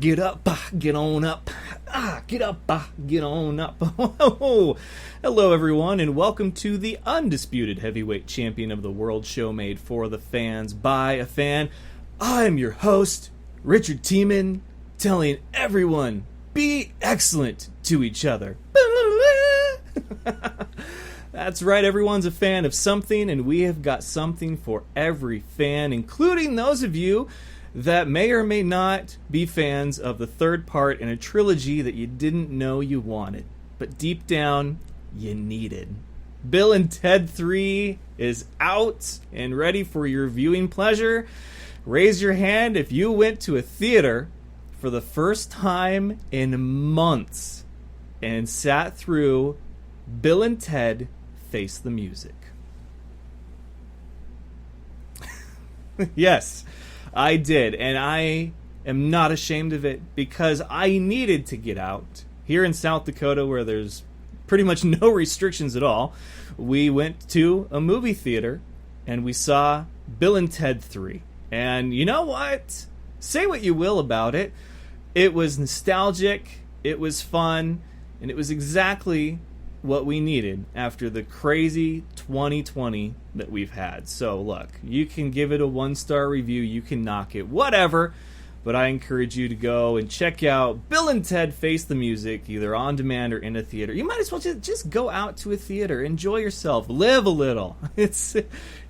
get up, get on up. Get up, get on up. Hello, everyone, and welcome to the undisputed heavyweight champion of the world show made for the fans by a fan. I'm your host, Richard Tiemann, telling everyone, be excellent to each other. That's right, everyone's a fan of something, and we have got something for every fan, including those of you that may or may not be fans of the third part in a trilogy that you didn't know you wanted, but deep down, you needed. Bill and Ted 3 is out and ready for your viewing pleasure. Raise your hand if you went to a theater for the first time in months and sat through Bill and Ted Face the Music. Yes, I did, and I am not ashamed of it because I needed to get out. Here in South Dakota, where there's pretty much no restrictions at all, we went to a movie theater and we saw Bill and Ted 3. And you know what? Say what you will about it. It was nostalgic, it was fun, and it was exactly what we needed after the crazy 2020 that we've had. So look, you can give it a 1-star review, you can knock it, whatever, but I encourage you to go and check out Bill and Ted Face the Music, either on demand or in a theater. You might as well just go out to a theater, enjoy yourself, live a little. It's,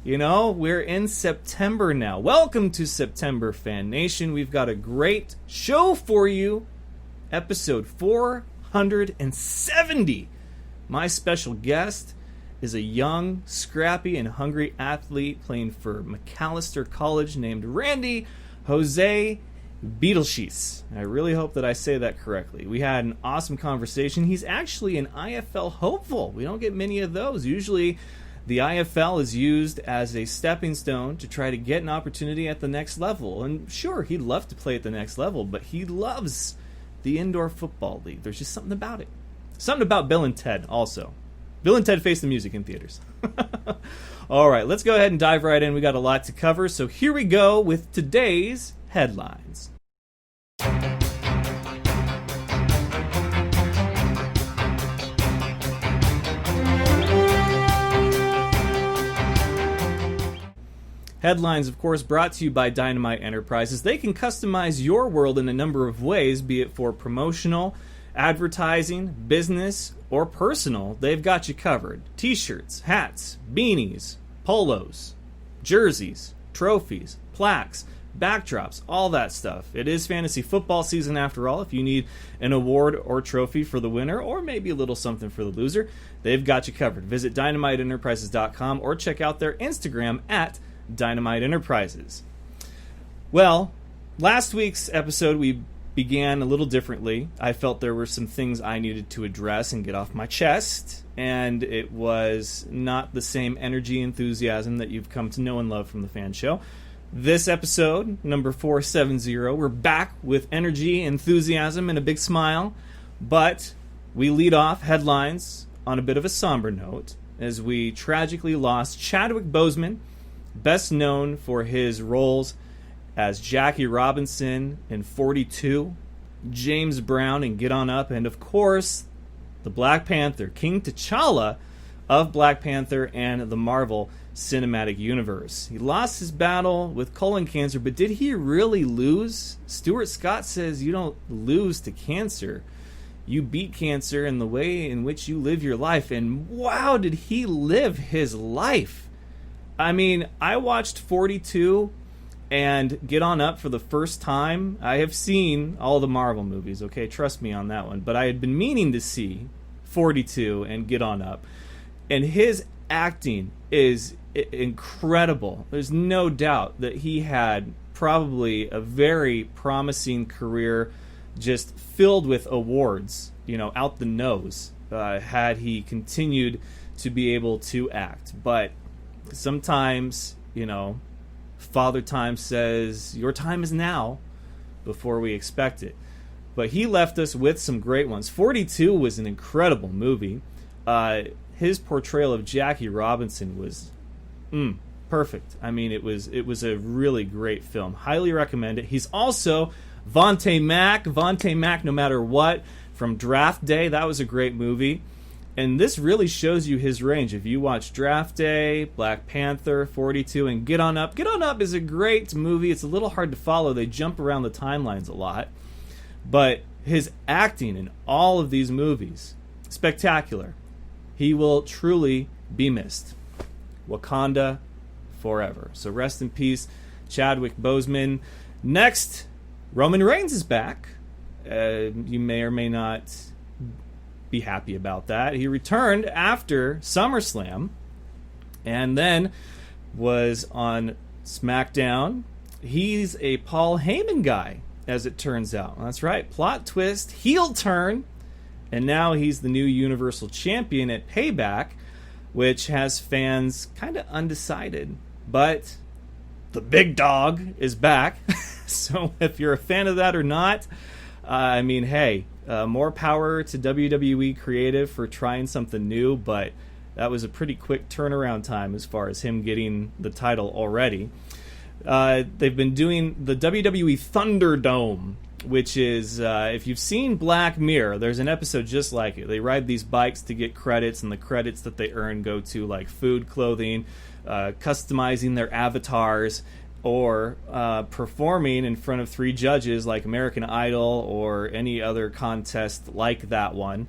you know, we're in September now. Welcome to September, Fan Nation. We've got a great show for you. Episode 470. My special guest is a young, scrappy, and hungry athlete playing for Macalester College named Randy Jose Beidelschies. I really hope that I say that correctly. We had an awesome conversation. He's actually an IFL hopeful. We don't get many of those. Usually the IFL is used as a stepping stone to try to get an opportunity at the next level. And sure, he'd love to play at the next level, but he loves the indoor football league. There's just something about it. Something about Bill and Ted also. Bill and Ted Face the Music in theaters. All right, let's go ahead and dive right in. We got a lot to cover, so here we go with today's headlines. Headlines, of course, brought to you by Dynamite Enterprises. They can customize your world in a number of ways, be it for promotional, advertising, business, or personal. They've got you covered. T-shirts, hats, beanies, polos, jerseys, trophies, plaques, backdrops, all that stuff. It is fantasy football season after all. If you need an award or trophy for the winner, or maybe a little something for the loser, they've got you covered. Visit dynamiteenterprises.com or check out their Instagram at Dynamite Enterprises. Well, last week's episode we began a little differently. I felt there were some things I needed to address and get off my chest, and it was not the same energy, enthusiasm that you've come to know and love from the Fan Show. This episode, number 470, we're back with energy, enthusiasm, and a big smile, but we lead off headlines on a bit of a somber note as we tragically lost Chadwick Boseman, best known for his roles as Jackie Robinson in 42, James Brown in Get On Up, and of course, the Black Panther, King T'Challa of Black Panther and the Marvel Cinematic Universe. He lost his battle with colon cancer, but did he really lose? Stuart Scott says you don't lose to cancer. You beat cancer in the way in which you live your life, and wow, did he live his life. I mean, I watched 42 and Get On Up for the first time. I have seen all the Marvel movies, okay? Trust me on that one. But I had been meaning to see 42 and Get On Up. And his acting is incredible. There's no doubt that he had probably a very promising career just filled with awards, you know, out the nose, had he continued to be able to act. But sometimes, you know, Father Time says, your time is now, before we expect it. But he left us with some great ones. 42 was an incredible movie. His portrayal of Jackie Robinson was perfect. I mean, it was a really great film. Highly recommend it. He's also Vontae Mac, No Matter What, from Draft Day. That was a great movie. And this really shows you his range. If you watch Draft Day, Black Panther, 42, and Get On Up. Get On Up is a great movie. It's a little hard to follow. They jump around the timelines a lot. But his acting in all of these movies, spectacular. He will truly be missed. Wakanda forever. So rest in peace, Chadwick Boseman. Next, Roman Reigns is back. You may or may not be happy about that. He returned after SummerSlam and then was on SmackDown. He's a Paul Heyman guy, as it turns out. That's right. Plot twist, heel turn, and now he's the new Universal Champion at Payback, which has fans kind of undecided. But the big dog is back. So if you're a fan of that or not, I mean, hey, more power to WWE Creative for trying something new, but that was a pretty quick turnaround time as far as him getting the title already. They've been doing the WWE Thunderdome, which is, if you've seen Black Mirror, there's an episode just like it. They ride these bikes to get credits, and the credits that they earn go to like food, clothing, customizing their avatars, or performing in front of 3 judges like American Idol or any other contest like that one.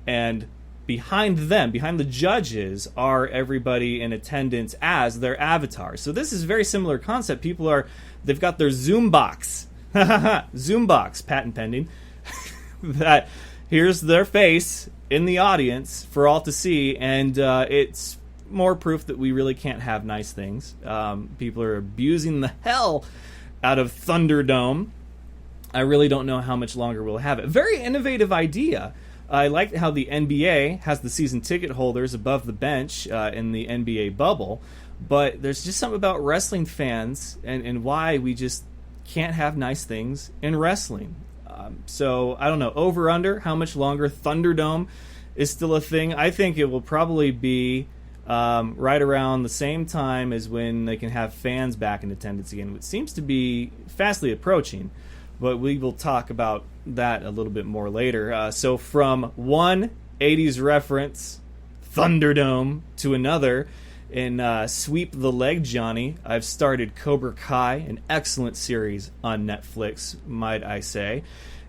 And behind them, behind the judges, are everybody in attendance as their avatars. So this is a very similar concept. They've got their Zoom box. Zoom box, patent pending. That here's their face in the audience for all to see, and it's more proof that we really can't have nice things. People are abusing the hell out of Thunderdome. I really don't know how much longer we'll have it. Very innovative idea. I like how the NBA has the season ticket holders above the bench in the NBA bubble, but there's just something about wrestling fans and why we just can't have nice things in wrestling. So I don't know, over under how much longer Thunderdome is still a thing. I think it will probably be right around the same time as when they can have fans back in attendance again, which seems to be fastly approaching. But we will talk about that a little bit more later. So from one 80s reference, Thunderdome, to another, in Sweep the Leg, Johnny, I've started Cobra Kai, an excellent series on Netflix, might I say.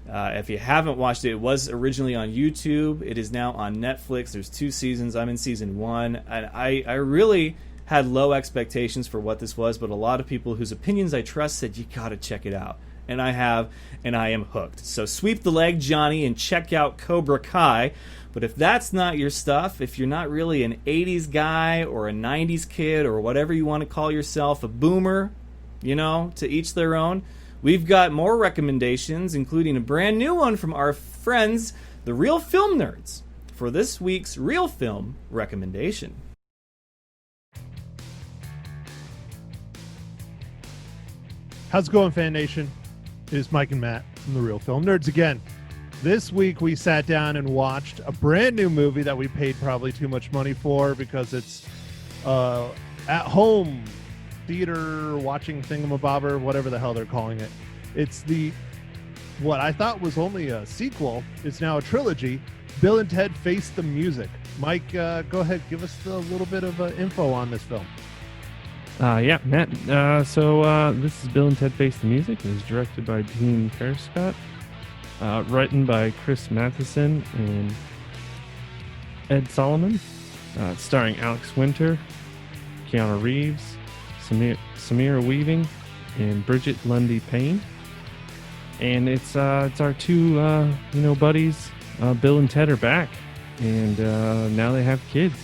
If you haven't watched it, it was originally on YouTube. It is now on Netflix. There's 2 seasons. I'm in season 1. And I really had low expectations for what this was, but a lot of people whose opinions I trust said, you gotta check it out. And I have, and I am hooked. So sweep the leg, Johnny, and check out Cobra Kai. But if that's not your stuff, if you're not really an 80s guy or a 90s kid or whatever you want to call yourself, a boomer, to each their own, we've got more recommendations, including a brand new one from our friends, the Real Film Nerds, for this week's Real Film recommendation. How's it going, Fan Nation? It is Mike and Matt from the Real Film Nerds again. This week we sat down and watched a brand new movie that we paid probably too much money for because it's at home theater watching thingamabobber, whatever the hell they're calling it. It's what I thought was only a sequel is now a trilogy, Bill and Ted Face the Music. Mike, go ahead, give us a little bit of info on this film. Yeah, Matt. So this is Bill and Ted Face the Music. It was directed by Dean Pearscott, written by Chris Matheson and Ed Solomon, starring Alex Winter, Keanu Reeves, Samira Weaving, and Bridget Lundy Payne. And it's our 2 buddies. Bill and Ted are back, and now they have kids.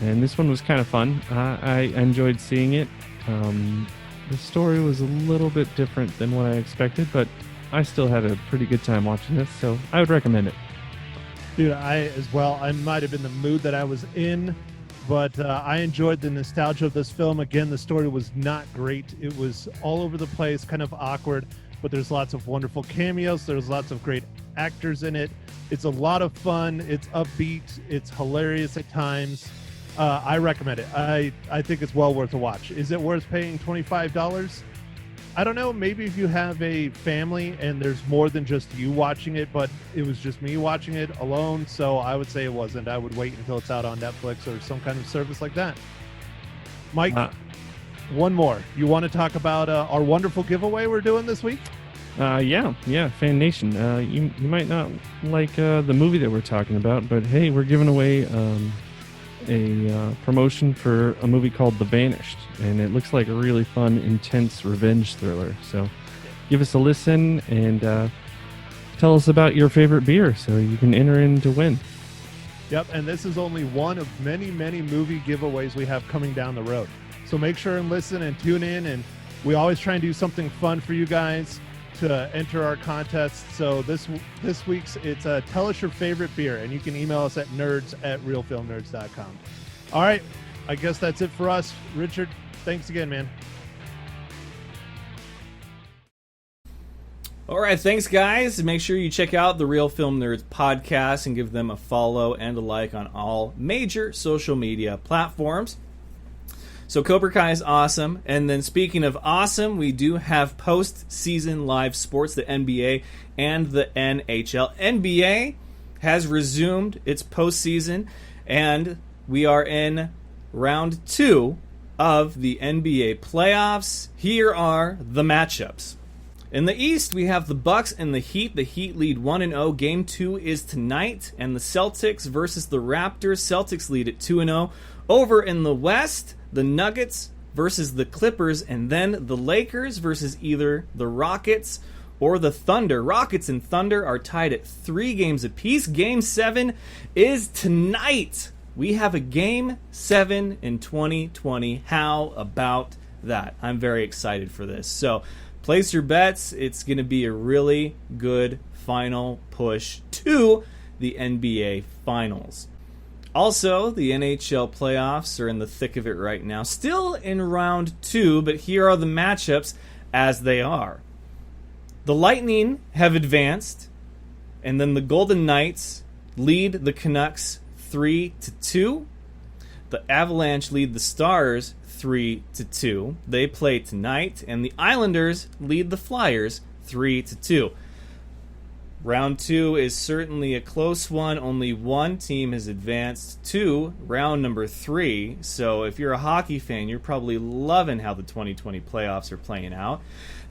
And this one was kind of fun. I enjoyed seeing it. The story was a little bit different than what I expected, but I still had a pretty good time watching this, so I would recommend it. Dude, I as well. I might have been the mood that I was in, but I enjoyed the nostalgia of this film. Again, the story was not great. It was all over the place, kind of awkward, but there's lots of wonderful cameos. There's lots of great actors in it. It's a lot of fun. It's upbeat. It's hilarious at times. I recommend it. I think it's well worth a watch. Is it worth paying $25? I don't know, maybe if you have a family and there's more than just you watching it, but it was just me watching it alone, so I would say it wasn't. I would wait until it's out on Netflix or some kind of service like that. Mike, one more. You want to talk about our wonderful giveaway we're doing this week? Yeah, Fan Nation. You might not like the movie that we're talking about, but hey, we're giving away a promotion for a movie called The Vanished, and it looks like a really fun, intense revenge thriller. So give us a listen and tell us about your favorite beer so you can enter in to win. Yep, and this is only one of many, many movie giveaways we have coming down the road. So make sure and listen and tune in, and we always try and do something fun for you guys to enter our contest. So this week's, it's tell us your favorite beer, and you can email us at nerds@realfilmnerds.com. All right, I guess that's it for us. Richard, thanks again, man. All right, thanks, guys. Make sure you check out the Real Film Nerds podcast and give them a follow and a like on all major social media platforms. So Cobra Kai is awesome. And then speaking of awesome, we do have post-season live sports, the NBA and the NHL. NBA has resumed its postseason, and we are in round 2 of the NBA playoffs. Here are the matchups. In the East, we have the Bucks and the Heat. The Heat lead 1-0. Game 2 is tonight. And the Celtics versus the Raptors. Celtics lead at 2-0. Over in the West, the Nuggets versus the Clippers. And then the Lakers versus either the Rockets or the Thunder. Rockets and Thunder are tied at 3 games apiece. Game 7 is tonight. We have a Game 7 in 2020. How about that? I'm very excited for this. So place your bets. It's going to be a really good final push to the NBA Finals. Also, the NHL playoffs are in the thick of it right now. Still in round 2, but here are the matchups as they are. The Lightning have advanced, and then the Golden Knights lead the Canucks 3-2. The Avalanche lead the Stars 3-2. They play tonight, and the Islanders lead the Flyers 3-2. Round 2 is certainly a close one. Only one team has advanced to round number 3. So if you're a hockey fan, you're probably loving how the 2020 playoffs are playing out.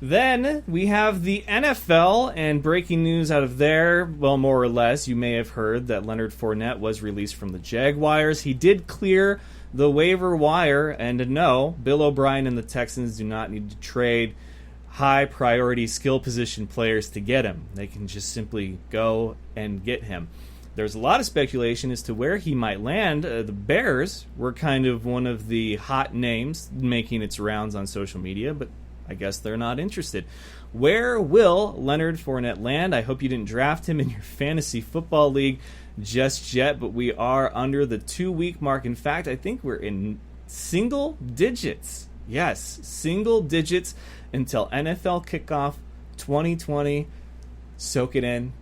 Then we have the NFL, and breaking news out of there, well, more or less, you may have heard that Leonard Fournette was released from the Jaguars. He did clear the waiver wire, and no, Bill O'Brien and the Texans do not need to trade high priority skill position players to get him. They can just simply go and get him. There's a lot of speculation as to where he might land. The Bears were kind of one of the hot names making its rounds on social media, but I guess they're not interested. Where will Leonard Fournette land? I hope you didn't draft him in your fantasy football league just yet, but we are under the 2-week mark. In fact, I think we're in single digits. Yes, single digits until NFL kickoff 2020. Soak it in.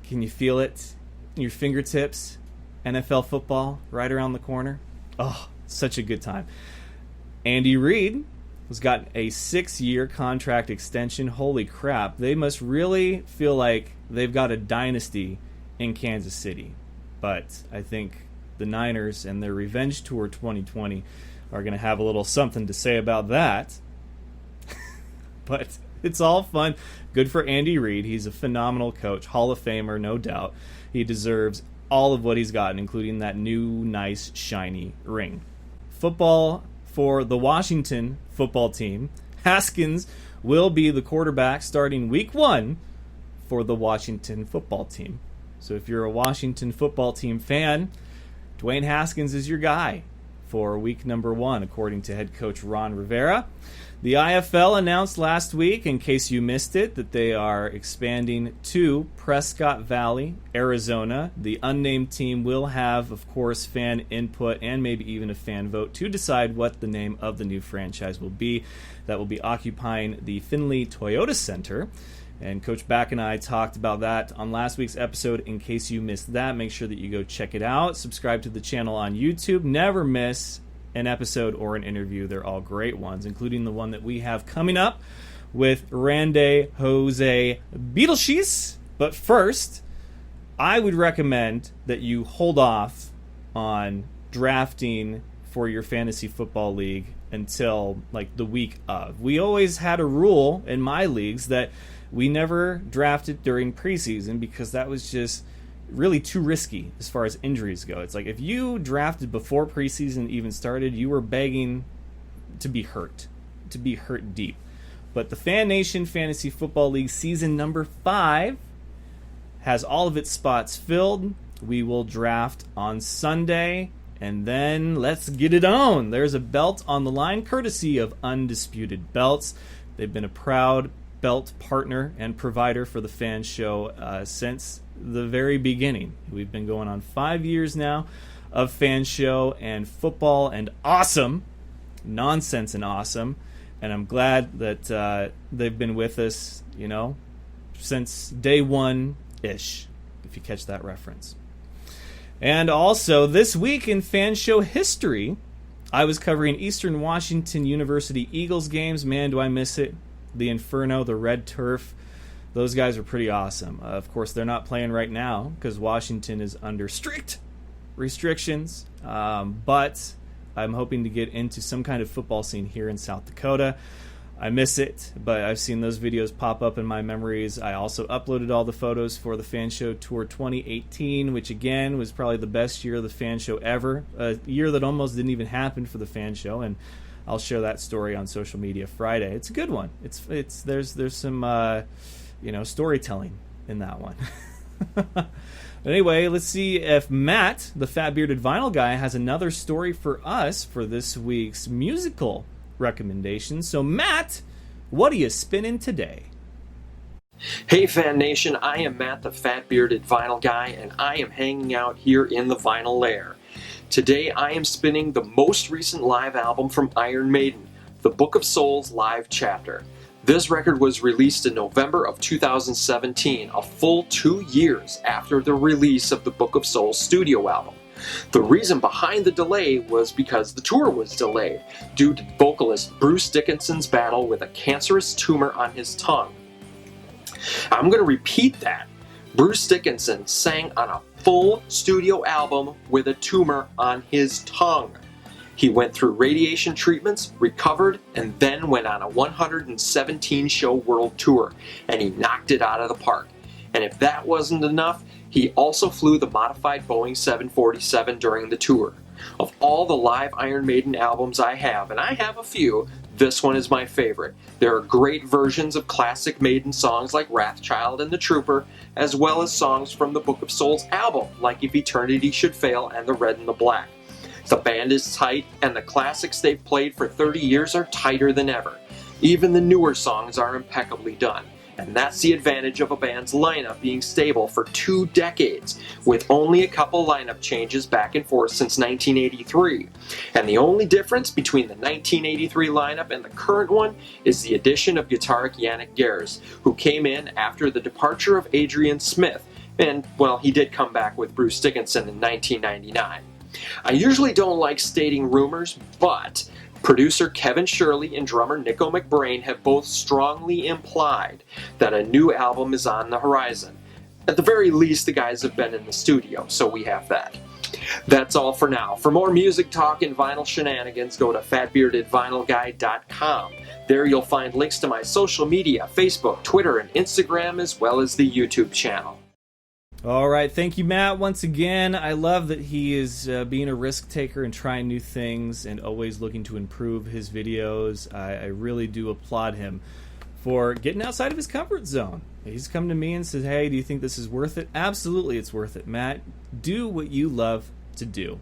Can you feel it in your fingertips? NFL football right around the corner. Oh, such a good time. Andy Reid has got a 6-year contract extension. Holy crap. They must really feel like they've got a dynasty in Kansas City. But I think the Niners and their Revenge Tour 2020 are going to have a little something to say about that. But it's all fun. Good for Andy Reid. He's a phenomenal coach. Hall of Famer, no doubt. He deserves all of what he's gotten, including that new, nice, shiny ring. Football for the Washington football team. Haskins will be the quarterback starting week 1 for the Washington football team. So if you're a Washington football team fan, Dwayne Haskins is your guy for week number 1, according to head coach Ron Rivera. The IFL announced last week, in case you missed it, that they are expanding to Prescott Valley, Arizona. The unnamed team will have, of course, fan input and maybe even a fan vote to decide what the name of the new franchise will be. That will be occupying the Findlay Toyota Center. And Coach Back and I talked about that on last week's episode. In case you missed that, make sure that you go check it out. Subscribe to the channel on YouTube. Never miss an episode or an interview. They're all great ones, including the one that we have coming up with Rande Jose Beidelschies. But first, I would recommend that you hold off on drafting for your fantasy football league until like the week of. We always had a rule in my leagues that we never drafted during preseason because that was just really too risky as far as injuries go. It's like if you drafted before preseason even started, you were begging to be hurt deep. But the Fan Nation Fantasy Football League season number 5 has all of its spots filled. We will draft on Sunday, and then let's get it on. There's a belt on the line courtesy of Undisputed Belts. They've been a proud belt partner and provider for the Fan Show since the very beginning. We've been going on 5 years now of Fan Show and football and awesome, nonsense and awesome, and I'm glad that they've been with us, since day one-ish, if you catch that reference. And also, this week in Fan Show history, I was covering Eastern Washington University Eagles games. Man, do I miss it. The Inferno, the Red Turf. Those guys are pretty awesome. Of course, they're not playing right now because Washington is under strict restrictions. But I'm hoping to get into some kind of football scene here in South Dakota. I miss it, but I've seen those videos pop up in my memories. I also uploaded all the photos for the Fan Show Tour 2018, which again was probably the best year of the Fan Show ever. A year that almost didn't even happen for the Fan Show, and I'll share that story on social media Friday. It's a good one. There's some storytelling in that one. But anyway, let's see if Matt, the fat bearded vinyl guy, has another story for us for this week's musical recommendations. So Matt, what are you spinning today? Hey Fan Nation, I am Matt the fat bearded vinyl guy, and I am hanging out here in the vinyl lair. Today I am spinning the most recent live album from Iron Maiden, The Book of Souls Live Chapter. This record was released in November of 2017, a full 2 years after the release of the Book of Souls studio album. The reason behind the delay was because the tour was delayed due to vocalist Bruce Dickinson's battle with a cancerous tumor on his tongue. I'm going to repeat that. Bruce Dickinson sang on a full studio album with a tumor on his tongue. He went through radiation treatments, recovered, and then went on a 117-show world tour, and he knocked it out of the park. And if that wasn't enough, he also flew the modified Boeing 747 during the tour. Of all the live Iron Maiden albums I have, and I have a few, this one is my favorite. There are great versions of classic Maiden songs like Wrathchild and The Trooper, as well as songs from the Book of Souls album, like If Eternity Should Fail and The Red and the Black. The band is tight, and the classics they've played for 30 years are tighter than ever. Even the newer songs are impeccably done. And that's the advantage of a band's lineup being stable for 2 decades, with only a couple lineup changes back and forth since 1983. And the only difference between the 1983 lineup and the current one is the addition of guitarist Yannick Gers, who came in after the departure of Adrian Smith, and, well, he did come back with Bruce Dickinson in 1999. I usually don't like stating rumors, but producer Kevin Shirley and drummer Nico McBrain have both strongly implied that a new album is on the horizon. At the very least, the guys have been in the studio, so we have that. That's all for now. For more music talk and vinyl shenanigans, go to fatbeardedvinylguy.com. There you'll find links to my social media, Facebook, Twitter, and Instagram, as well as the YouTube channel. All right, thank you, Matt, once again. I love that he is being a risk taker and trying new things and always looking to improve his videos. I really do applaud him for getting outside of his comfort zone. He's come to me and says, hey, do you think this is worth it? Absolutely, it's worth it, Matt. Do what you love to do.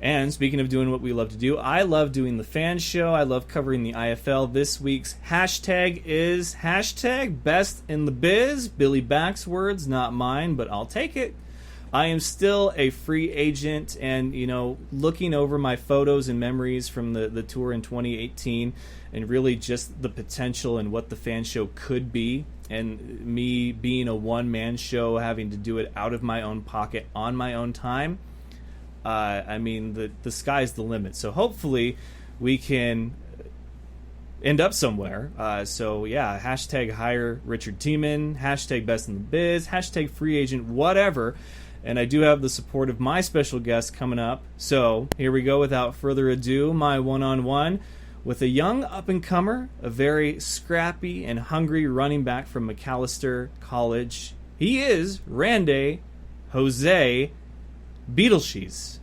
And speaking of doing what we love to do, I love doing the Fan Show. I love covering the IFL. This week's hashtag is hashtag best in the biz. Billy Back's words, not mine, but I'll take it. I am still a free agent, and, looking over my photos and memories from the tour in 2018 and really just the potential and what the Fan Show could be, and me being a one-man show, having to do it out of my own pocket on my own time, the sky's the limit. So hopefully we can end up somewhere. So yeah, hashtag hire Richard Tiemann, hashtag best in the biz, hashtag free agent, whatever. And I do have the support of my special guest coming up. So here we go. Without further ado, my one-on-one with a young up-and-comer, a very scrappy and hungry running back from Macalester College. He is Randy Jose Beidelschies.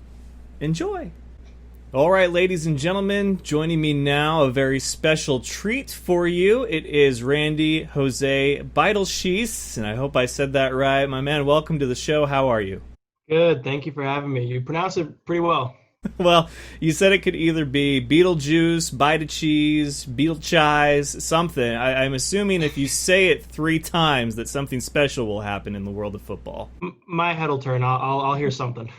Enjoy. All right, ladies and gentlemen, joining me now, a very special treat for you. It is Randy Jose Beidelschies, and I hope I said that right. My man, welcome to the show. How are you? Good. Thank you for having me. You pronounce it pretty well. Well, you said it could either be Beetlejuice, Beidelschies, Beidelschies, something. I'm assuming if you say it 3 times that something special will happen in the world of football. My head will turn. I'll hear something.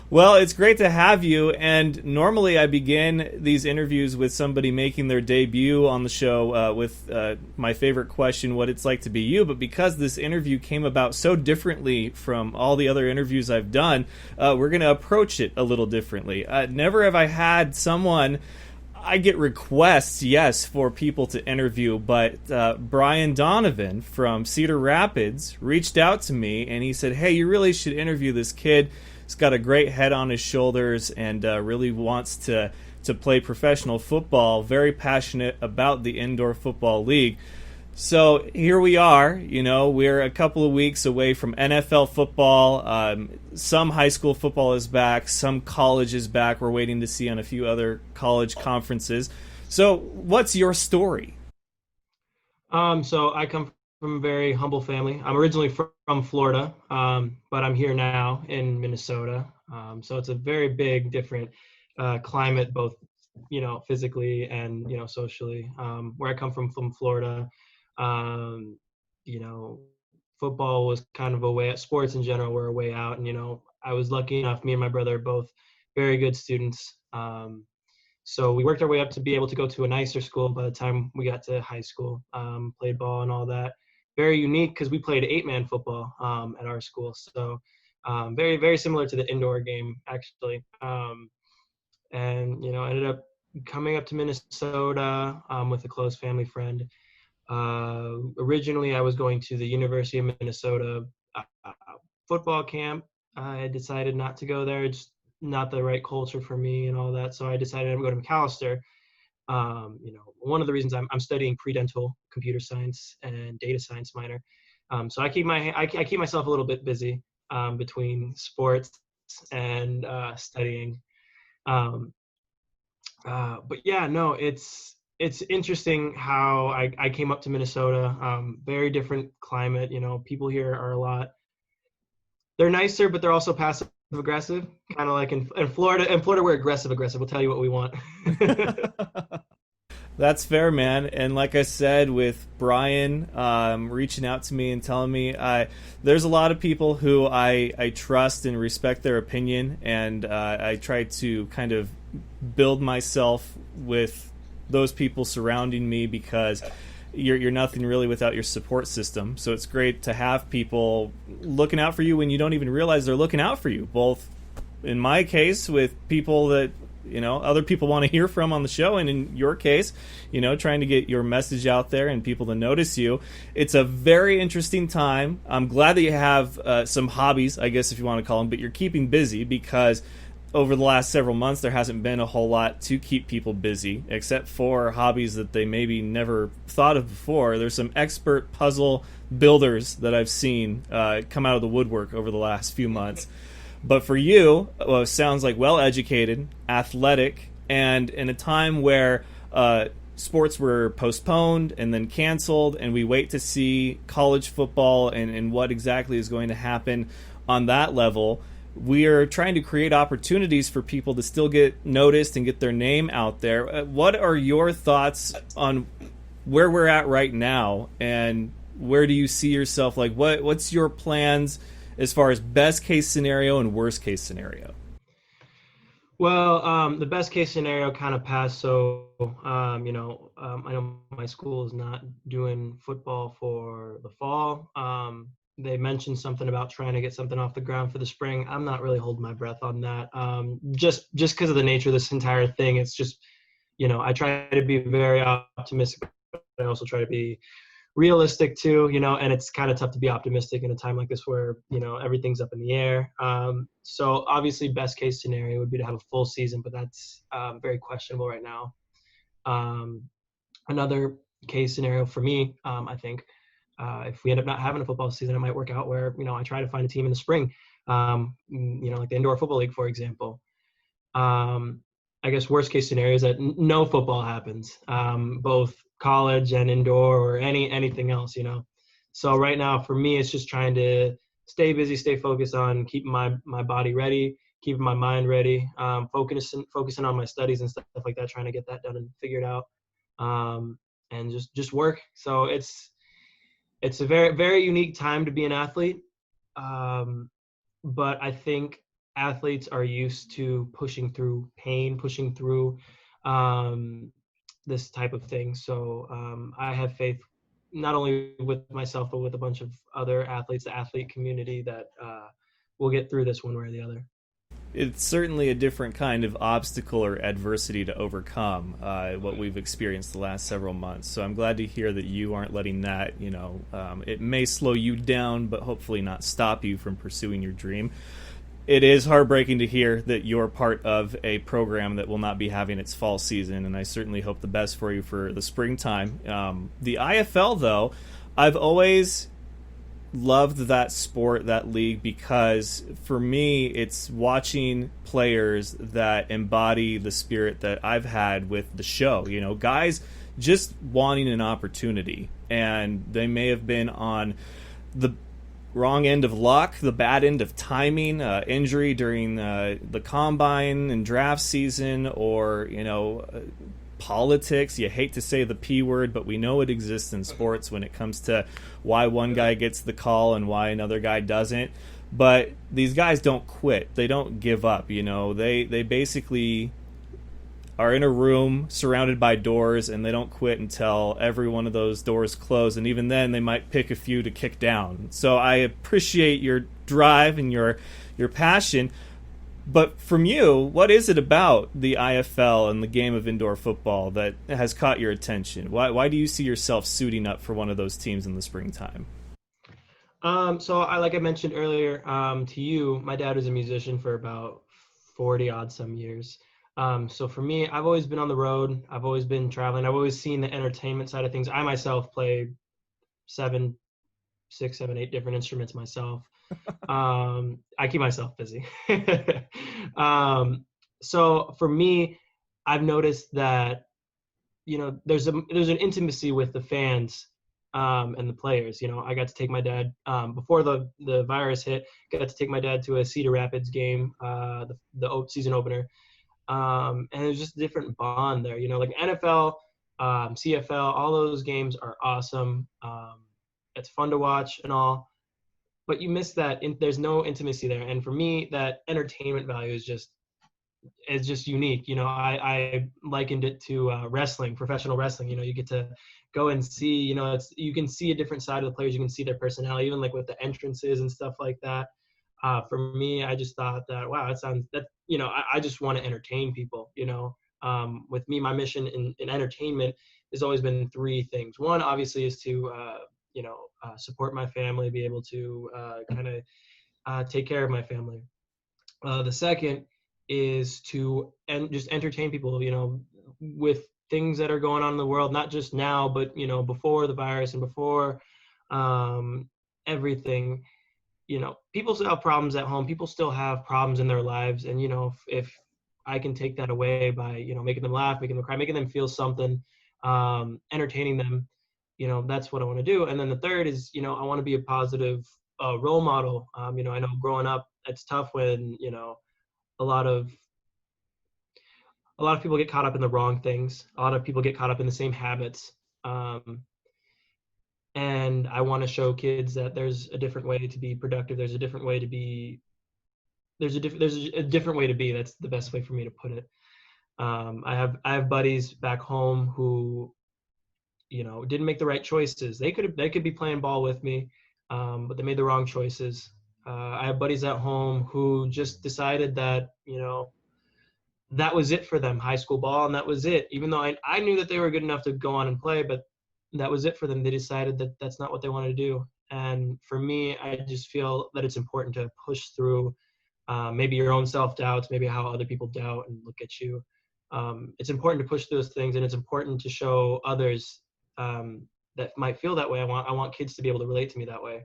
Well, it's great to have you, and normally I begin these interviews with somebody making their debut on the show with my favorite question, what it's like to be you, but because this interview came about so differently from all the other interviews I've done, we're going to approach it a little differently. Never have I had someone... I get requests, yes, for people to interview, but Brian Donovan from Cedar Rapids reached out to me, and he said, hey, you really should interview this kid. He's got a great head on his shoulders and really wants to play professional football, very passionate about the Indoor Football League. So here we are, we're a couple of weeks away from NFL football. Some high school football is back, some college is back. We're waiting to see on a few other college conferences. So what's your story? So I come from a very humble family. I'm originally from Florida, but I'm here now in Minnesota. So it's a very big, different climate, both, physically and, socially. Where I come from Florida, football was kind of a way, sports in general were a way out. And, I was lucky enough, me and my brother are both very good students. So we worked our way up to be able to go to a nicer school by the time we got to high school, played ball and all that. Very unique because we played 8-man football at our school. So very, very similar to the indoor game, actually. And, ended up coming up to Minnesota with a close family friend. Originally, I was going to the University of Minnesota football camp. I decided not to go there. It's not the right culture for me and all that. So I decided I'm going to Macalester. One of the reasons I'm studying pre-dental computer science and data science minor. So I keep myself a little bit busy between sports and studying. But yeah, no, it's interesting how I came up to Minnesota. Very different climate. People here are they're nicer, but they're also passive aggressive, kind of like in Florida. In Florida, we're aggressive. We'll tell you what we want. That's fair, man. And like I said, with Brian reaching out to me and telling me, there's a lot of people who I trust and respect their opinion, and I try to kind of build myself with those people surrounding me because you're nothing really without your support system. So it's great to have people looking out for you when you don't even realize they're looking out for you. Both in my case with people that other people want to hear from on the show, and in your case, trying to get your message out there and people to notice you. It's a very interesting time. I'm glad that you have some hobbies, I guess if you want to call them, but you're keeping busy because over the last several months, there hasn't been a whole lot to keep people busy, except for hobbies that they maybe never thought of before. There's some expert puzzle builders that I've seen come out of the woodwork over the last few months. But for you, it sounds like well-educated, athletic, and in a time where sports were postponed and then canceled, and we wait to see college football and what exactly is going to happen on that level. We are trying to create opportunities for people to still get noticed and get their name out there. What are your thoughts on where we're at right now, and where do you see yourself? Like, what's your plans as far as best case scenario and worst case scenario? Well, the best case scenario kind of passed. So, I know my school is not doing football for the fall. They mentioned something about trying to get something off the ground for the spring. I'm not really holding my breath on that. Just because of the nature of this entire thing, it's just I try to be very optimistic, but I also try to be realistic too, and it's kind of tough to be optimistic in a time like this where, everything's up in the air. So obviously best case scenario would be to have a full season, but that's very questionable right now. Another case scenario for me, I think, if we end up not having a football season, it might work out where, I try to find a team in the spring, like the indoor football league, for example. I guess worst case scenario is that no football happens, both college and indoor or anything else, So right now for me, it's just trying to stay busy, stay focused on keeping my body ready, keeping my mind ready, focusing on my studies and stuff like that, trying to get that done and figured out, and just work. So it's a very, very unique time to be an athlete. But I think athletes are used to pushing through pain, pushing through this type of thing. So I have faith not only with myself, but with a bunch of other athletes, the athlete community, that we'll get through this one way or the other. It's certainly a different kind of obstacle or adversity to overcome, what we've experienced the last several months. So I'm glad to hear that you aren't letting that, it may slow you down, but hopefully not stop you from pursuing your dream. It is heartbreaking to hear that you're part of a program that will not be having its fall season, and I certainly hope the best for you for the springtime. The IFL, though, I've always loved that sport, that league, because for me it's watching players that embody the spirit that I've had with the show. Guys just wanting an opportunity, and they may have been on the wrong end of luck, the bad end of timing, injury during the combine and draft season, or politics. You hate to say the P word, but we know it exists in sports when it comes to why one guy gets the call and why another guy doesn't. But these guys don't quit. They don't give up. They basically are in a room surrounded by doors, and they don't quit until every one of those doors close. And even then, they might pick a few to kick down. So I appreciate your drive and your passion. But from you, what is it about the IFL and the game of indoor football that has caught your attention? Why do you see yourself suiting up for one of those teams in the springtime? So like I mentioned earlier, to you, my dad was a musician for about 40 odd some years. So for me, I've always been on the road. I've always been traveling. I've always seen the entertainment side of things. I myself play 6, 7, 8 different instruments myself. I keep myself busy. So for me, I've noticed that, there's an intimacy with the fans and the players. I got to take my dad before the virus hit. Got to take my dad to a Cedar Rapids game, the season opener. And there's just a different bond there, like NFL, CFL, all those games are awesome. It's fun to watch and all, but you miss that. There's no intimacy there. And for me, that entertainment value is just unique. I likened it to wrestling, professional wrestling. You get to go and see, you can see a different side of the players. You can see their personality, even like with the entrances and stuff like that. For me, I just thought that, wow, I just want to entertain people, with me, my mission in entertainment has always been 3 things. One, obviously, is to, support my family, be able to kind of take care of my family. The second is to just entertain people, with things that are going on in the world, not just now, but, before the virus and before everything. People still have problems at home. People still have problems in their lives. And, if I can take that away by, making them laugh, making them cry, making them feel something, entertaining them, that's what I want to do. And then the third is, I want to be a positive role model. I know growing up, it's tough when, a lot of people get caught up in the wrong things. A lot of people get caught up in the same habits. And I want to show kids that there's a different way to be productive. There's a different way to be. There's a different way to be. That's the best way for me to put it. I have buddies back home who, didn't make the right choices. They could be playing ball with me, but they made the wrong choices. I have buddies at home who just decided that, that was it for them, high school ball, and that was it. Even though I knew that they were good enough to go on and play, but that was it for them. They decided that that's not what they wanted to do. And for me, I just feel that it's important to push through maybe your own self-doubts, maybe how other people doubt and look at you. It's important to push those things, and it's important to show others that might feel that way. I want kids to be able to relate to me that way.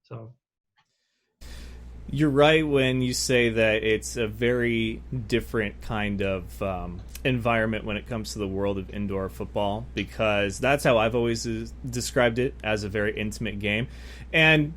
So. You're right when you say that it's a very different kind of environment when it comes to the world of indoor football, because that's how I've always described it, as a very intimate game. And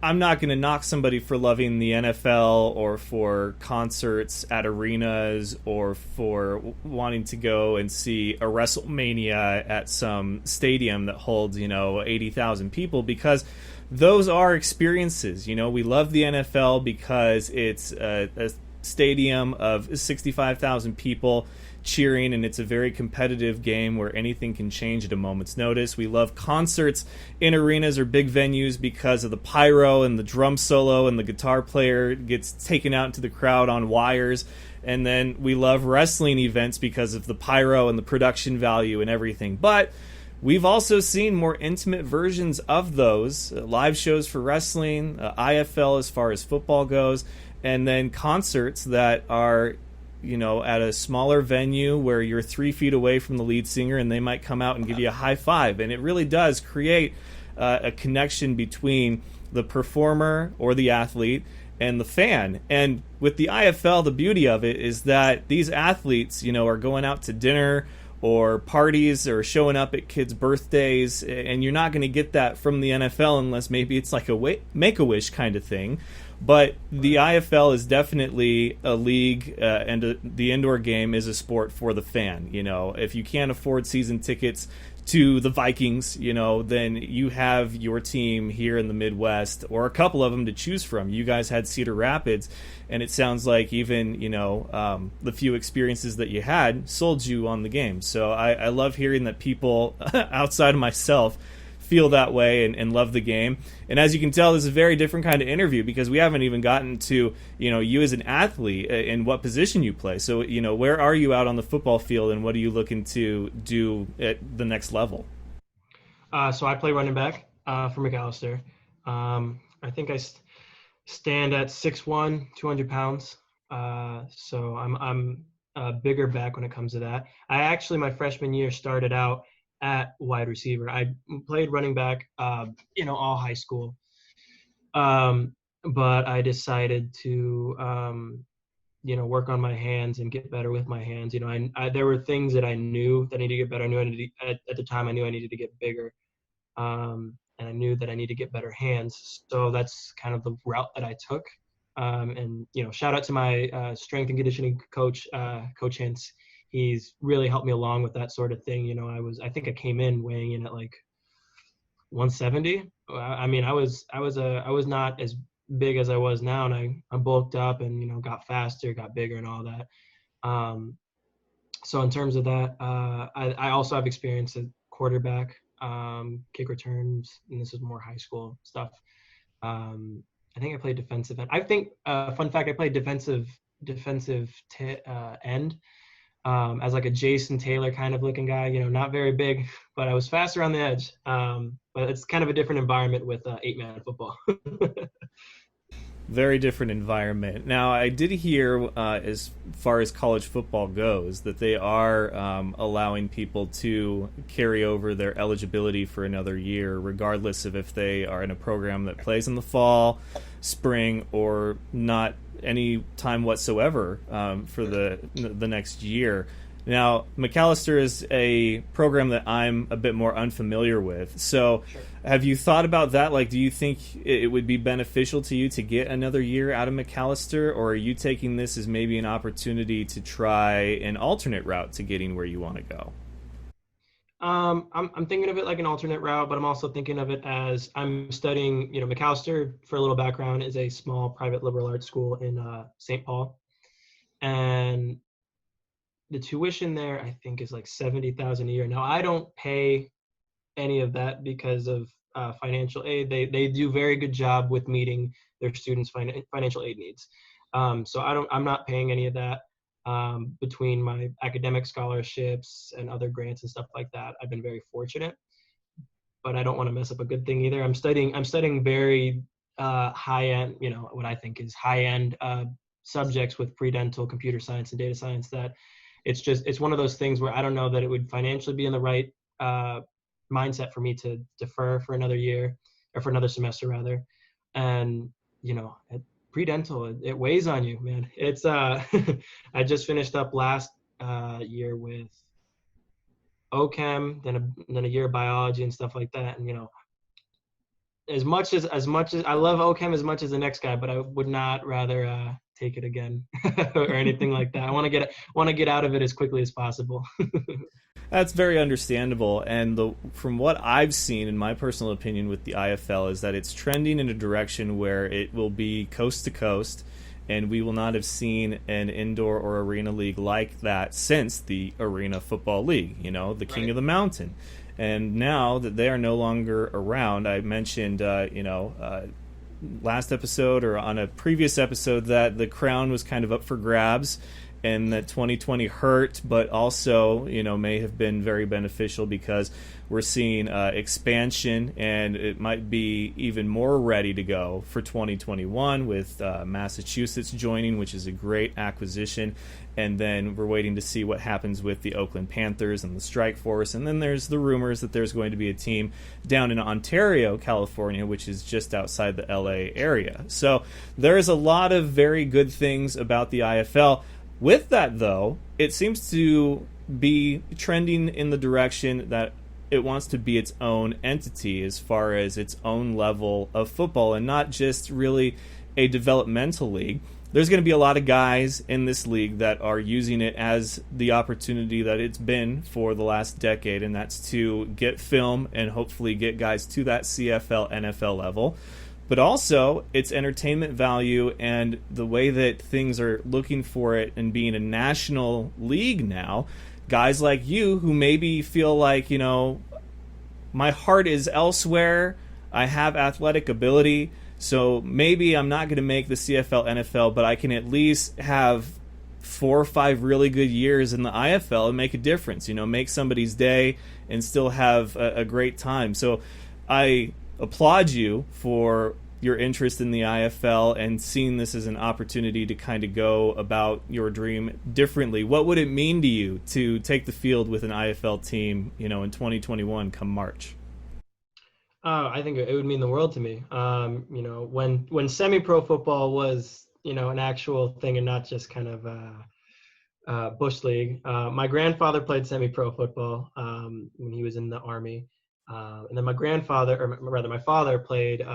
I'm not going to knock somebody for loving the NFL or for concerts at arenas or for wanting to go and see a WrestleMania at some stadium that holds, 80,000 people, because those are experiences. We love the NFL because it's a stadium of 65,000 people cheering, and it's a very competitive game where anything can change at a moment's notice. We love concerts in arenas or big venues because of the pyro and the drum solo, and the guitar player gets taken out into the crowd on wires. And then we love wrestling events because of the pyro and the production value and everything. But we've also seen more intimate versions of those, live shows for wrestling, IFL as far as football goes, and then concerts that are, at a smaller venue where you're 3 feet away from the lead singer and they might come out and give you a high five. And it really does create a connection between the performer or the athlete and the fan. And with the IFL, the beauty of it is that these athletes, are going out to dinner or parties or showing up at kids' birthdays, and you're not going to get that from the NFL unless maybe it's like a Make-A-Wish kind of thing. But the IFL is definitely a league, and the indoor game is a sport for the fan. If you can't afford season tickets to the Vikings, then you have your team here in the Midwest, or a couple of them to choose from. You guys had Cedar Rapids, and it sounds like even, the few experiences that you had sold you on the game. So I love hearing that people outside of myself feel that way and love the game. And as you can tell, this is a very different kind of interview, because we haven't even gotten to, you as an athlete and what position you play. So, where are you out on the football field, and what are you looking to do at the next level? So I play running back for Macalester. I think I stand at 6'1", 200 pounds. So I'm a bigger back when it comes to that. I actually, my freshman year, started out at wide receiver. I played running back, all high school. But I decided to, work on my hands and get better with my hands. There were things that I knew that I needed to get better. I knew I needed at the time I knew I needed to get bigger. And I knew that I needed to get better hands. So that's kind of the route that I took. And shout out to my strength and conditioning coach, Coach Hintz. He's really helped me along with that sort of thing. I think I came in weighing in at like 170. I mean, I was not as big as I was now, and I bulked up and got faster, got bigger, and all that. So in terms of that, I also have experience at quarterback, kick returns, and this is more high school stuff. I think I played defensive end. I think fun fact, I played defensive end. As like a Jason Taylor kind of looking guy, not very big, but I was fast around the edge. But it's kind of a different environment with 8-man football. Very different environment. Now, I did hear, as far as college football goes, that they are allowing people to carry over their eligibility for another year, regardless of if they are in a program that plays in the fall, spring, or not any time whatsoever for the next year. Now, Macalester is a program that I'm a bit more unfamiliar with. So sure. Have you thought about that? Like, do you think it would be beneficial to you to get another year out of Macalester, or are you taking this as maybe an opportunity to try an alternate route to getting where you want to go? I'm thinking of it like an alternate route, but I'm also thinking of it as I'm studying, Macalester, for a little background, is a small private liberal arts school in St. Paul. And the tuition there, I think, is like $70,000 a year. Now, I don't pay any of that because of financial aid. They do a very good job with meeting their students' financial aid needs. So I'm not paying any of that. Between my academic scholarships and other grants and stuff like that, I've been very fortunate. But I don't want to mess up a good thing either. I'm studying very high end, what I think is high end subjects with pre-dental computer science and data science. That it's one of those things where I don't know that it would financially be in the right mindset for me to defer for another year, or for another semester rather. And pre-dental, it weighs on you, man. It's I just finished up last year with OChem, then a year of biology and stuff like that. And as much as I love OChem as much as the next guy, but I would not rather take it again or anything like that. I want to get out of it as quickly as possible. That's very understandable, and from what I've seen, in my personal opinion, with the IFL is that it's trending in a direction where it will be coast to coast, and we will not have seen an indoor or arena league like that since the Arena Football League, the King of the Mountain. And now that they are no longer around, I mentioned, last episode or on a previous episode that the crown was kind of up for grabs, and that 2020 hurt, but also, may have been very beneficial because we're seeing expansion, and it might be even more ready to go for 2021 with Massachusetts joining, which is a great acquisition. And then we're waiting to see what happens with the Oakland Panthers and the Strike Force. And then there's the rumors that there's going to be a team down in Ontario, California, which is just outside the LA area. So there's a lot of very good things about the IFL. With that, though, it seems to be trending in the direction that it wants to be its own entity as far as its own level of football, and not just really a developmental league. There's going to be a lot of guys in this league that are using it as the opportunity that it's been for the last decade, and that's to get film and hopefully get guys to that CFL, NFL level. But also its entertainment value and the way that things are looking for it, and being a national league now, guys like you who maybe feel like, my heart is elsewhere, I have athletic ability, so maybe I'm not going to make the CFL, NFL, but I can at least have 4 or 5 really good years in the IFL and make a difference, make somebody's day and still have a great time. So I applaud you for your interest in the IFL and seeing this as an opportunity to kind of go about your dream differently. What would it mean to you to take the field with an IFL team, in 2021 come March? I think it would mean the world to me. When semi-pro football was, an actual thing and not just kind of bush league. My grandfather played semi-pro football when he was in the Army. And then my father played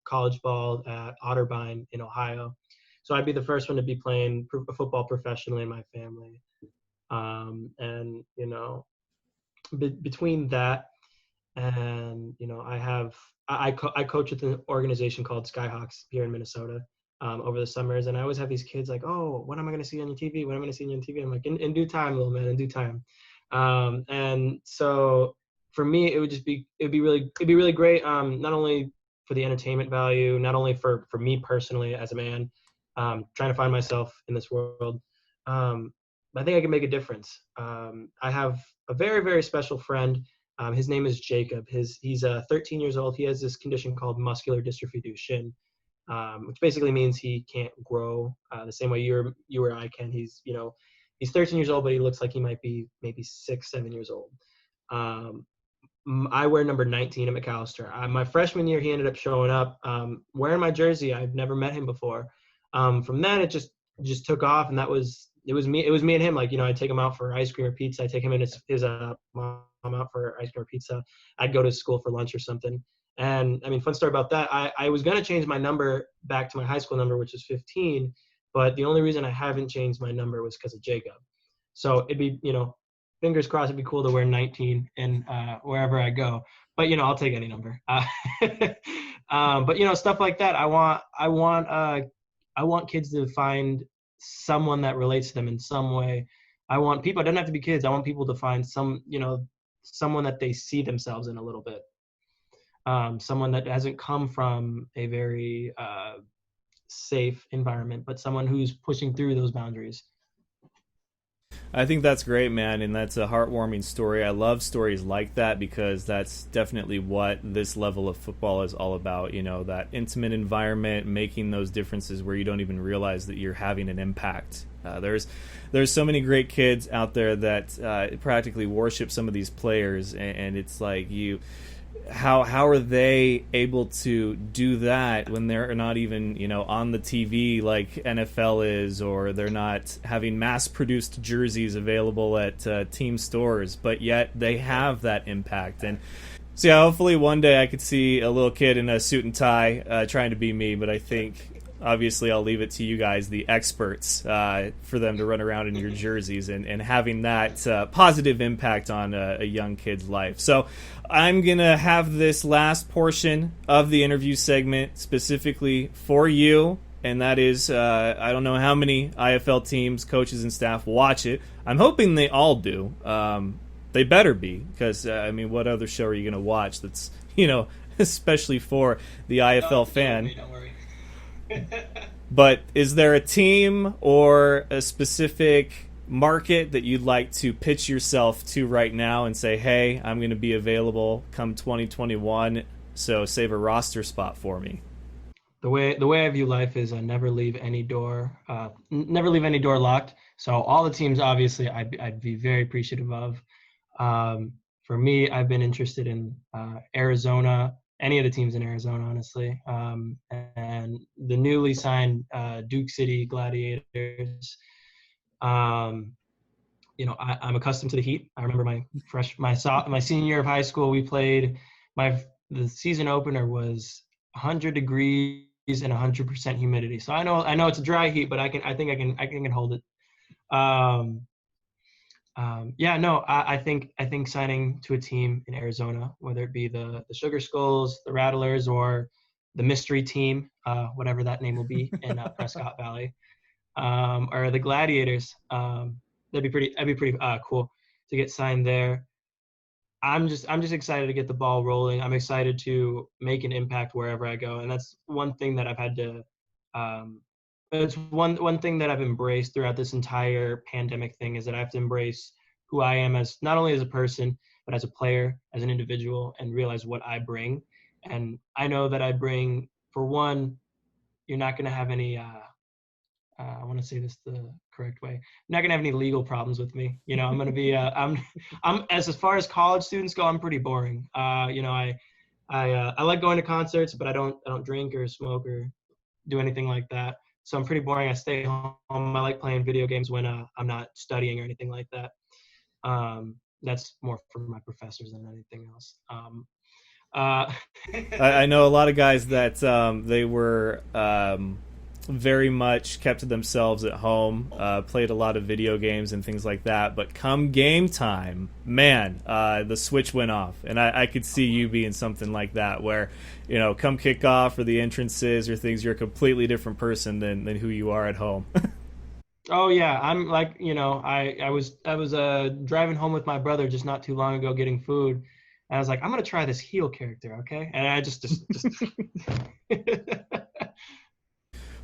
college ball at Otterbein in Ohio. So I'd be the first one to be playing football professionally in my family. Between that and, I coach with an organization called Skyhawks here in Minnesota over the summers. And I always have these kids like, oh, when am I going to see you on your TV? When am I going to see you on TV? I'm like, in due time, little man, in due time. And so for me, it'd be really great. Not only for the entertainment value, not only for me personally as a man, trying to find myself in this world. I think I can make a difference. I have a very, very special friend. His name is Jacob. He's 13 years old. He has this condition called muscular dystrophy Duchenne, which basically means he can't grow the same way you or I can. He's 13 years old, but he looks like he might be maybe 6, 7 years old. I wear number 19 at Macalester. My freshman year, he ended up showing up wearing my jersey. I've never met him before. From then, it just took off, and it was me and him. Like, I'd take him out for ice cream or pizza. I'd take him and his mom out for ice cream or pizza. I'd go to school for lunch or something. And fun story about that. I was gonna change my number back to my high school number, which is 15, but the only reason I haven't changed my number was because of Jacob. So it'd be, fingers crossed, it'd be cool to wear 19 and wherever I go. But I'll take any number. But stuff like that. I want kids to find someone that relates to them in some way. I want people. It doesn't have to be kids. I want people to find someone that they see themselves in a little bit. Someone that hasn't come from a very safe environment, but someone who's pushing through those boundaries. I think that's great, man, and that's a heartwarming story. I love stories like that because that's definitely what this level of football is all about. You know, that intimate environment, making those differences where you don't even realize that you're having an impact. There's so many great kids out there that practically worship some of these players, and it's like how are they able to do that when they're not even, you know, on the TV like NFL is, or they're not having mass-produced jerseys available at team stores, but yet they have that impact. And so yeah, hopefully one day I could see a little kid in a suit and tie trying to be me, but I think obviously I'll leave it to you guys, the experts, for them to run around in your jerseys and having that positive impact on a young kid's life. So I'm going to have this last portion of the interview segment specifically for you, and that is, I don't know how many IFL teams, coaches, and staff watch it. I'm hoping they all do. They better be, because, I mean, what other show are you going to watch that's, you know, especially for the IFL fan? Don't worry. But is there a team or a specific market that you'd like to pitch yourself to right now and say, hey, I'm going to be available come 2021, so save a roster spot for me? The way I view life is never leave any door locked. So all the teams, obviously, I'd be very appreciative of. For me, I've been interested in Arizona, any of the teams in Arizona, honestly, and the newly signed Duke City Gladiators. You know, I'm accustomed to the heat. I remember my senior year of high school, we played. The season opener was 100 degrees and 100% humidity. So I know it's a dry heat, but I think I can hold it. I think signing to a team in Arizona, whether it be the Sugar Skulls, the Rattlers, or the mystery team, whatever that name will be in Prescott Valley, or the Gladiators, that'd be pretty cool to get signed there. I'm just excited to get the ball rolling. I'm excited to make an impact wherever I go, and that's one thing that I've had to. It's one thing that I've embraced throughout this entire pandemic thing, is that I have to embrace who I am as not only as a person, but as a player, as an individual, and realize what I bring. And I know that I bring, for one, you're not going to have any, I want to say this the correct way. You're not going to have any legal problems with me. You know, I'm going to be, I'm as far as college students go, I'm pretty boring. You know, I like going to concerts, but I don't drink or smoke or do anything like that. So I'm pretty boring. I stay home. I like playing video games when I'm not studying or anything like that. That's more for my professors than anything else. I know a lot of guys that they were very much kept to themselves at home, played a lot of video games and things like that. But come game time, man, the switch went off. And I could see you being something like that, where, you know, come kickoff or the entrances or things, you're a completely different person than who you are at home. Oh yeah, I'm like, you know, I was driving home with my brother just not too long ago getting food, and I was like, I'm gonna try this heel character, okay? And I just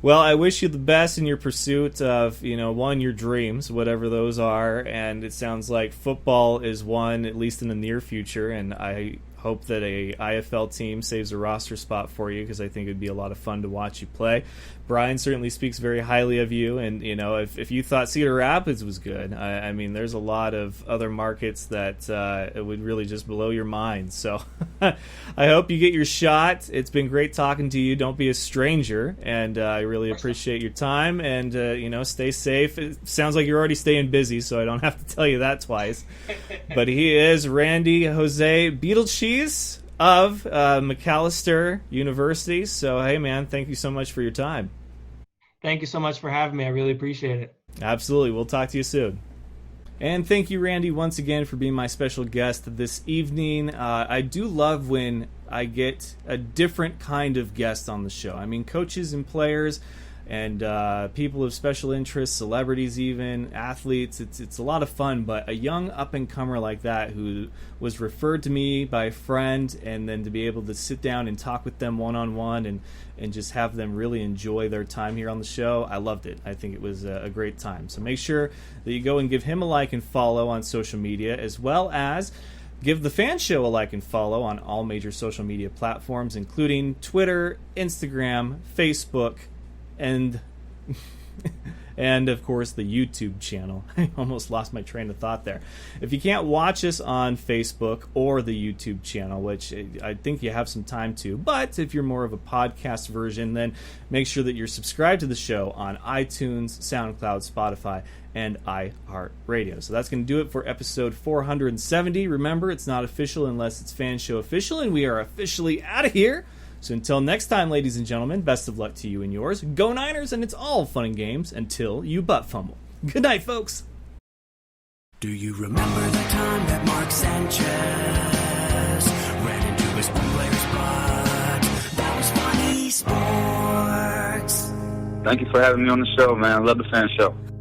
Well, I wish you the best in your pursuit of, you know, one, your dreams, whatever those are, and it sounds like football is one, at least in the near future, and I hope that a IFL team saves a roster spot for you, because I think it'd be a lot of fun to watch you play. Brian certainly speaks very highly of you, and, you know, if you thought Cedar Rapids was good, I mean, there's a lot of other markets that it would really just blow your mind. So I hope you get your shot. It's been great talking to you. Don't be a stranger, and I really appreciate your time, and, you know, stay safe. It sounds like you're already staying busy, so I don't have to tell you that twice. But he is Randy Jose Beidelschies of Macalester University. So, hey, man, thank you so much for your time. Thank you so much for having me. I really appreciate it. Absolutely. We'll talk to you soon. And thank you, Randy, once again for being my special guest this evening. I do love when I get a different kind of guest on the show. I mean, coaches and players, and people of special interest, celebrities even, athletes. It's a lot of fun, but a young up-and-comer like that who was referred to me by a friend, and then to be able to sit down and talk with them one-on-one and just have them really enjoy their time here on the show, I loved it. I think it was a great time. So make sure that you go and give him a like and follow on social media, as well as give the F.A.N Show a like and follow on all major social media platforms, including Twitter, Instagram, Facebook, and of course the YouTube channel. I almost lost my train of thought there. If you can't watch us on Facebook or the YouTube channel, which I think you have some time to, but if you're more of a podcast version, then make sure that you're subscribed to the show on iTunes, SoundCloud, Spotify, and iHeartRadio. So that's going to do it for episode 470. Remember, it's not official unless it's F.A.N Show official, and we are officially out of here. So until next time, ladies and gentlemen, best of luck to you and yours. Go Niners, and it's all fun and games until you butt fumble. Good night, folks. Do you remember the time that Mark Sanchez ran into his own player's butt? That was funny sports. Thank you for having me on the show, man. I love the F.A.N Show.